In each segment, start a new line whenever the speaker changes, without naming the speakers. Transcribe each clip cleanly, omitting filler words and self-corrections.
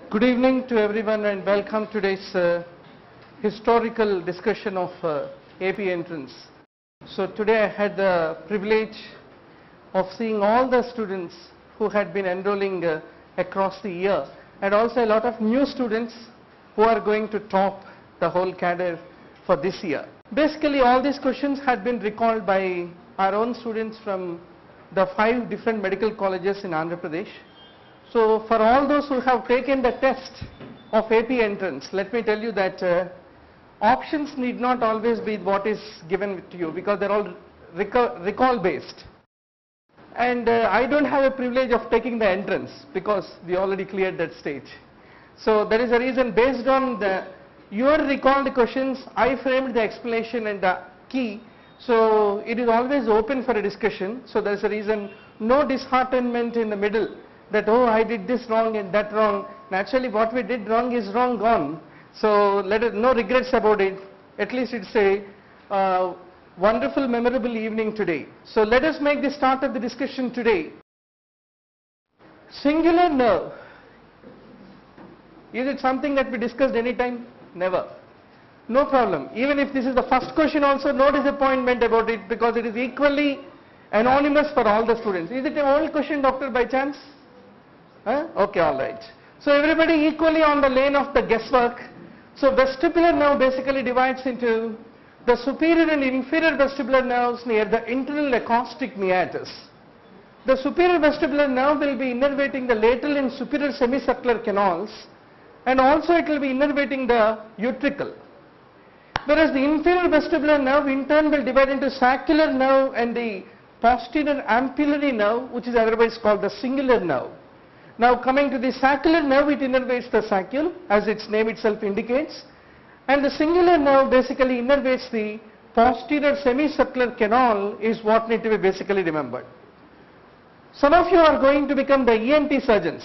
Good evening to everyone and welcome to today's historical discussion of AP entrance. So today I had the privilege of seeing all the students who had been enrolling across the year, and also a lot of new students who are going to top the whole cadre for this year. Basically all these questions had been recalled by our own students from the 5 different medical colleges in Andhra Pradesh. So for all those who have taken the test of AP entrance, let me tell you that options need not always be what is given to you, because they're all recall based. And I don't have a privilege of taking the entrance because we already cleared that stage. So there is a reason, based on your recalled questions, I framed the explanation and the key. So it is always open for a discussion. So there is a reason, no disheartenment in the middle, that oh, I did this wrong and that wrong. Naturally what we did wrong is wrong, gone. So no regrets about it. At least it's a wonderful, memorable evening today. So let us make the start of the discussion today. Singular nerve. Is it something that we discussed any time? Never. No problem. Even if this is the first question also, no disappointment about it, because it is equally anonymous for all the students. Is it an old question, doctor, by chance? Okay, all right. So everybody equally on the lane of the guesswork. So vestibular nerve basically divides into the superior and inferior vestibular nerves near the internal acoustic meatus. The superior vestibular nerve will be innervating the lateral and superior semicircular canals, and also it will be innervating the utricle. Whereas the inferior vestibular nerve in turn will divide into saccular nerve and the posterior ampullary nerve, which is otherwise called the cingular nerve. Now coming to the saccular nerve, it innervates the saccule, as its name itself indicates, and the cingular nerve basically innervates the posterior semicircular canal, is what need to be basically remembered. Some of you are going to become the ENT surgeons.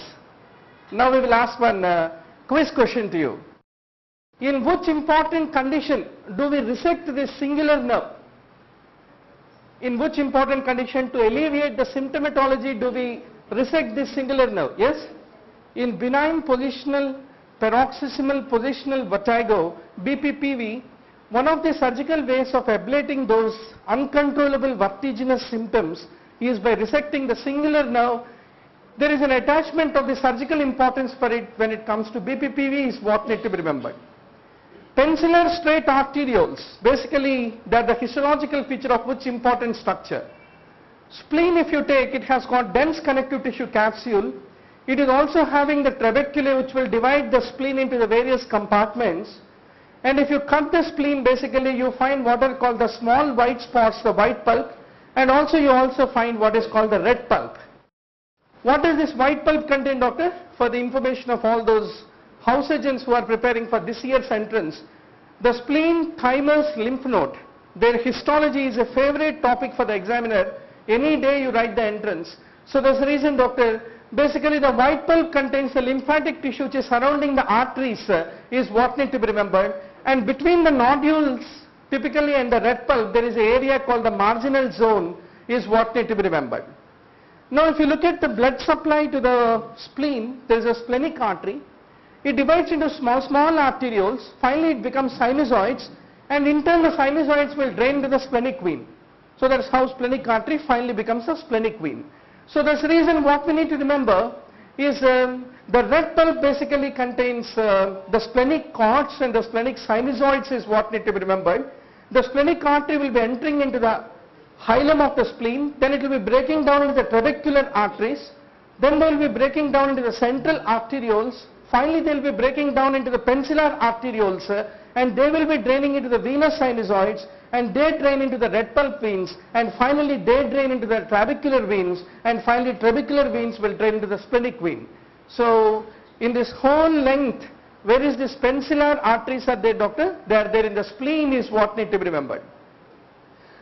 Now we will ask one quiz question to you. In which important condition do we resect this cingular nerve? In which important condition, to alleviate the symptomatology, do we resect this cingular nerve? Yes? In benign positional paroxysmal positional vertigo, BPPV, one of the surgical ways of ablating those uncontrollable vertiginous symptoms is by resecting the cingular nerve. There is an attachment of the surgical importance for it when it comes to BPPV, is what need to be remembered. Pencillar straight arterioles, basically they are the histological feature of which important structure. Spleen, if you take, it has got dense connective tissue capsule. It is also having the trabeculae, which will divide the spleen into the various compartments. And if you cut the spleen, basically you find what are called the small white spots, the white pulp, and also you also find what is called the red pulp. What does this white pulp contain, doctor? For the information of all those house agents who are preparing for this year's entrance, the spleen, thymus, lymph node, their histology is a favorite topic for the examiner. Any day you write the entrance. So that's the reason, doctor, basically the white pulp contains the lymphatic tissue which is surrounding the arteries, is what need to be remembered. And between the nodules typically and the red pulp, there is an area called the marginal zone, is what need to be remembered. Now if you look at the blood supply to the spleen, there is a splenic artery. It divides into small arterioles. Finally it becomes sinusoids, and in turn the sinusoids will drain to the splenic vein. So that's how splenic artery finally becomes a splenic vein. So that's the reason what we need to remember is the red pulp basically contains the splenic cords, and the splenic sinusoids is what need to be remembered. The splenic artery will be entering into the hilum of the spleen, then it will be breaking down into the trabecular arteries, then they will be breaking down into the central arterioles, finally they will be breaking down into the pencillar arterioles, and they will be draining into the venous sinusoids, and they drain into the red pulp veins, and finally they drain into the trabecular veins, and finally trabecular veins will drain into the splenic vein. So in this whole length, where is this pencillar arteries are there, doctor? They are there in the spleen, is what need to be remembered.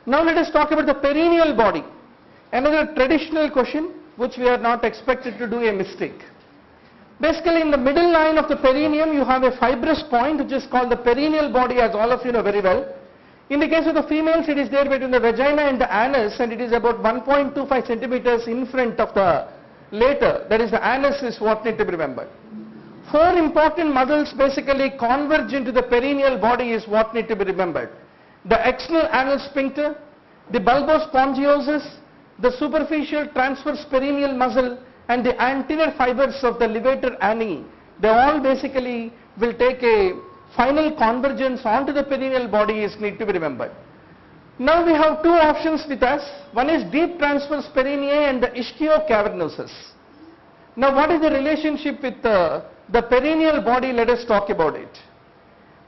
Now let us talk about the perineal body. Another traditional question which we are not expected to do a mistake. Basically in the middle line of the perineum you have a fibrous point which is called the perineal body, as all of you know very well. In the case of the females, it is there between the vagina and the anus, and it is about 1.25 centimeters in front of the later, that is the anus, is what need to be remembered. Four important muscles basically converge into the perineal body is what need to be remembered. The external anal sphincter, the bulbospongiosus, the superficial transverse perineal muscle, and the anterior fibers of the levator ani. They all basically will take a final convergence onto the perineal body is need to be remembered. Now we have two options with us. One is deep transverse perineae and the ischiocavernosus. Now what is the relationship with the perineal body? Let us talk about it.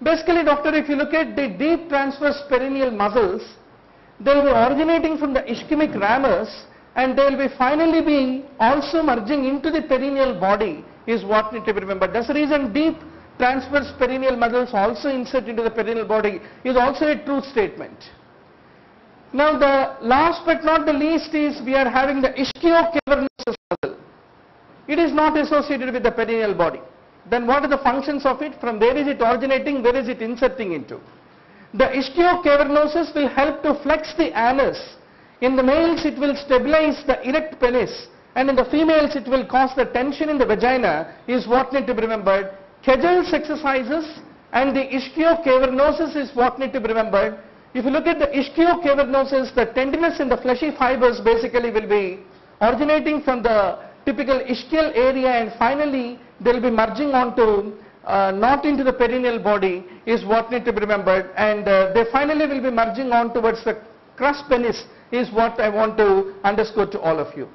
Basically, doctor, if you look at the deep transverse perineal muscles, they will be originating from the ischemic ramus and they will be finally be also merging into the perineal body is what need to be remembered. That's the reason deep transverse perineal muscles also insert into the perineal body is also a true statement. Now the last but not the least is we are having the ischiocavernosus muscle. It is not associated with the perineal body. Then what are the functions of it? From where is it originating? Where is it inserting into? The ischiocavernosus will help to flex the anus. In the males it will stabilize the erect penis, and in the females it will cause the tension in the vagina is what need to be remembered. Kegel's exercises and the ischiocavernosus is what need to be remembered. If you look at the ischiocavernosus, the tenderness in the fleshy fibers basically will be originating from the typical ischial area and finally they will be merging onto not into the perineal body is what need to be remembered, and they finally will be merging on towards the crus penis is what I want to underscore to all of you.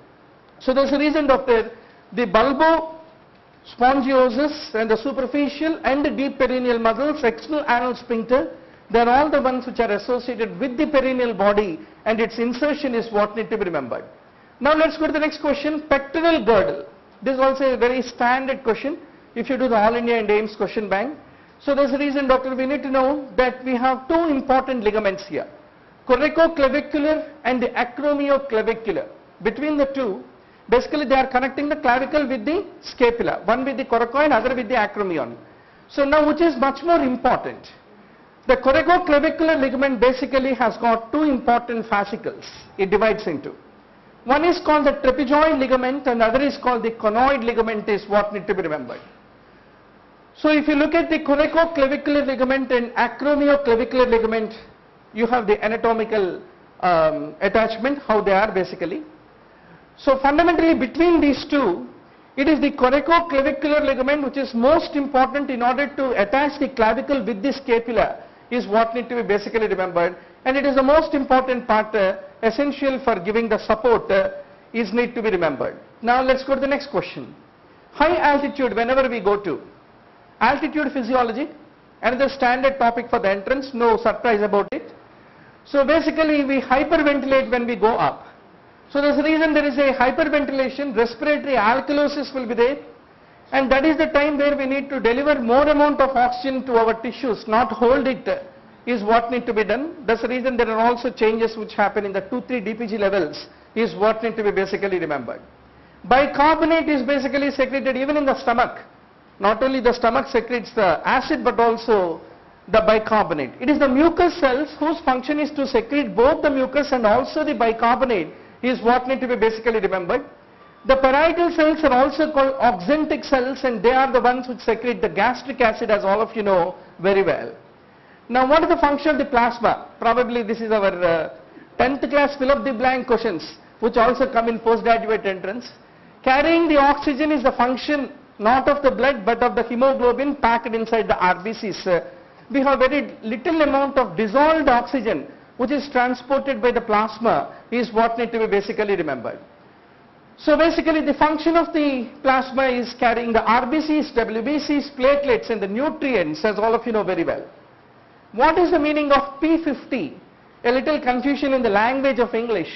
So there's a reason, doctor, the bulbospongiosus and the superficial and the deep perineal muscles, external anal sphincter, they are all the ones which are associated with the perineal body and its insertion is what need to be remembered. Now let's go to the next question, pectoral girdle. This is also a very standard question if you do the All India and AIIMS question bank. So there's a reason, doctor, we need to know that we have two important ligaments here, coracoclavicular and the acromioclavicular. Between the two, basically they are connecting the clavicle with the scapula, one with the coracoid, other with the acromion. So now which is much more important? The coracoclavicular ligament basically has got two important fascicles it divides into. One is called the trapezoid ligament and other is called the conoid ligament is what need to be remembered. So if you look at the coracoclavicular ligament and acromioclavicular ligament, you have the anatomical attachment, how they are basically. So fundamentally between these two, it is the coracoclavicular ligament which is most important in order to attach the clavicle with the scapula is what need to be basically remembered, and it is the most important part essential for giving the support is need to be remembered. Now let's go to the next question. High altitude, whenever we go to altitude physiology, another standard topic for the entrance, no surprise about it. So basically we hyperventilate when we go up. So there's a reason there is a hyperventilation, respiratory alkalosis will be there, and that is the time where we need to deliver more amount of oxygen to our tissues, not hold it is what need to be done. That's the reason there are also changes which happen in the 2-3 DPG levels is what need to be basically remembered. Bicarbonate is basically secreted even in the stomach. Not only the stomach secretes the acid but also the bicarbonate. It is the mucus cells whose function is to secrete both the mucus and also the bicarbonate is what need to be basically remembered. The parietal cells are also called oxyntic cells and they are the ones which secrete the gastric acid, as all of you know very well. Now what is the function of the plasma? Probably this is our 10th class fill up the blank questions which also come in postgraduate entrance. Carrying the oxygen is the function not of the blood but of the hemoglobin packed inside the RBCs. We have very little amount of dissolved oxygen which is transported by the plasma is what need to be basically remembered. So basically the function of the plasma is carrying the RBCs, WBCs, platelets and the nutrients, as all of you know very well. What is the meaning of P50? A little confusion in the language of English.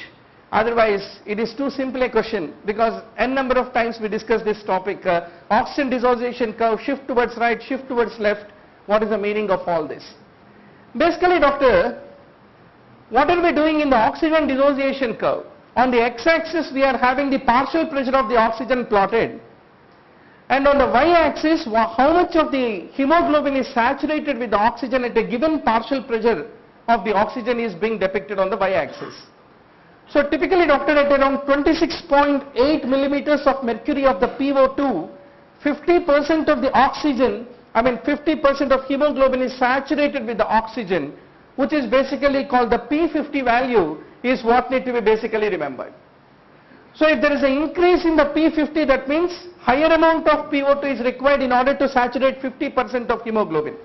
Otherwise it is too simple a question because n number of times we discussed this topic. Oxygen dissociation curve, shift towards right, shift towards left. What is the meaning of all this? Basically, doctor, what are we doing in the oxygen dissociation curve? On the x-axis we are having the partial pressure of the oxygen plotted, and on the y-axis how much of the hemoglobin is saturated with the oxygen at a given partial pressure of the oxygen is being depicted on the y-axis. So typically, doctor, at around 26.8 millimeters of mercury of the PO2, 50% of the oxygen, 50% of hemoglobin is saturated with the oxygen, which is basically called the P50 value, is what need to be basically remembered. So if there is an increase in the P50, that means higher amount of PO2 is required in order to saturate 50% of hemoglobin.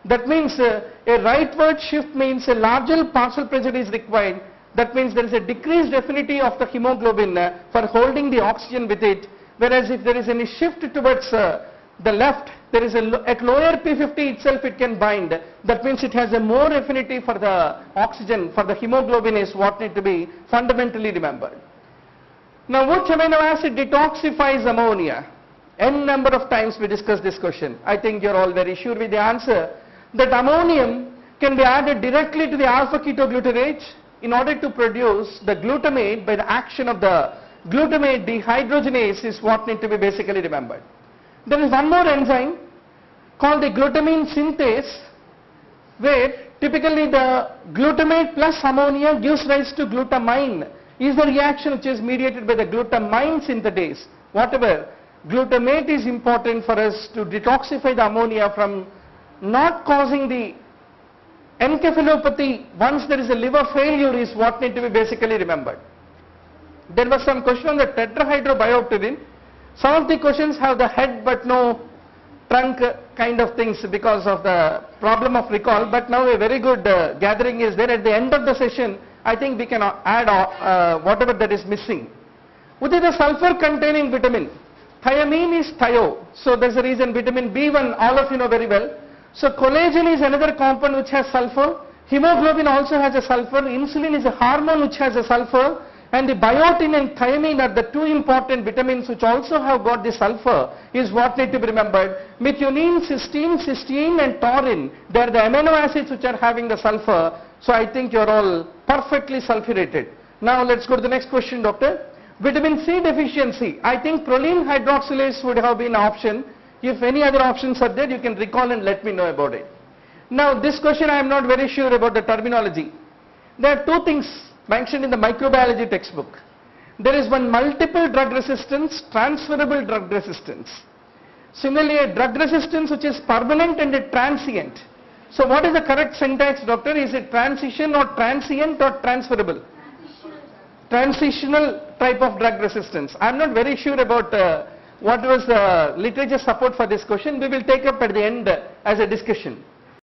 That means a rightward shift means a larger partial pressure is required. That means there is a decreased affinity of the hemoglobin for holding the oxygen with it. Whereas if there is any shift towards the left, there is at lower P50 itself it can bind. That means it has a more affinity for the oxygen, for the hemoglobin, is what need to be fundamentally remembered. Now, which amino acid detoxifies ammonia? N number of times we discussed this question. I think you're all very sure with the answer that ammonium can be added directly to the alpha ketoglutarate in order to produce the glutamate by the action of the glutamate dehydrogenase, is what need to be basically remembered. There is one more enzyme called the glutamine synthase, where typically the glutamate plus ammonia gives rise to glutamine, is the reaction which is mediated by the glutamine synthetase. Whatever, glutamate is important for us to detoxify the ammonia from not causing the encephalopathy once there is a liver failure, is what need to be basically remembered. There was some question on the tetrahydrobiopterin. Some of the questions have the head but no trunk kind of things because of the problem of recall, but now a very good gathering is there. At the end of the session, I think we can add whatever that is missing. Which is the sulfur containing vitamin? Thiamine is thio, so there's a reason. Vitamin B1, all of you know very well. So collagen is another compound which has sulfur. Hemoglobin also has a sulfur. Insulin is a hormone which has a sulfur. And the biotin and thiamine are the two important vitamins which also have got the sulfur, is what need to be remembered. Methionine, cysteine and taurine, they are the amino acids which are having the sulfur. So I think you are all perfectly sulfurated. Now let's go to the next question, doctor. Vitamin C deficiency. I think proline hydroxylase would have been an option. If any other options are there, you can recall and let me know about it. Now this question I am not very sure about the terminology. There are two things mentioned in the microbiology textbook. There is one multiple drug resistance, transferable drug resistance. Similarly, a drug resistance which is permanent and a transient. So what is the correct syntax, doctor? Is it transition or transient or transferable? Transitional type of drug resistance. I am not very sure about what was the literature support for this question. We will take up at the end as a discussion.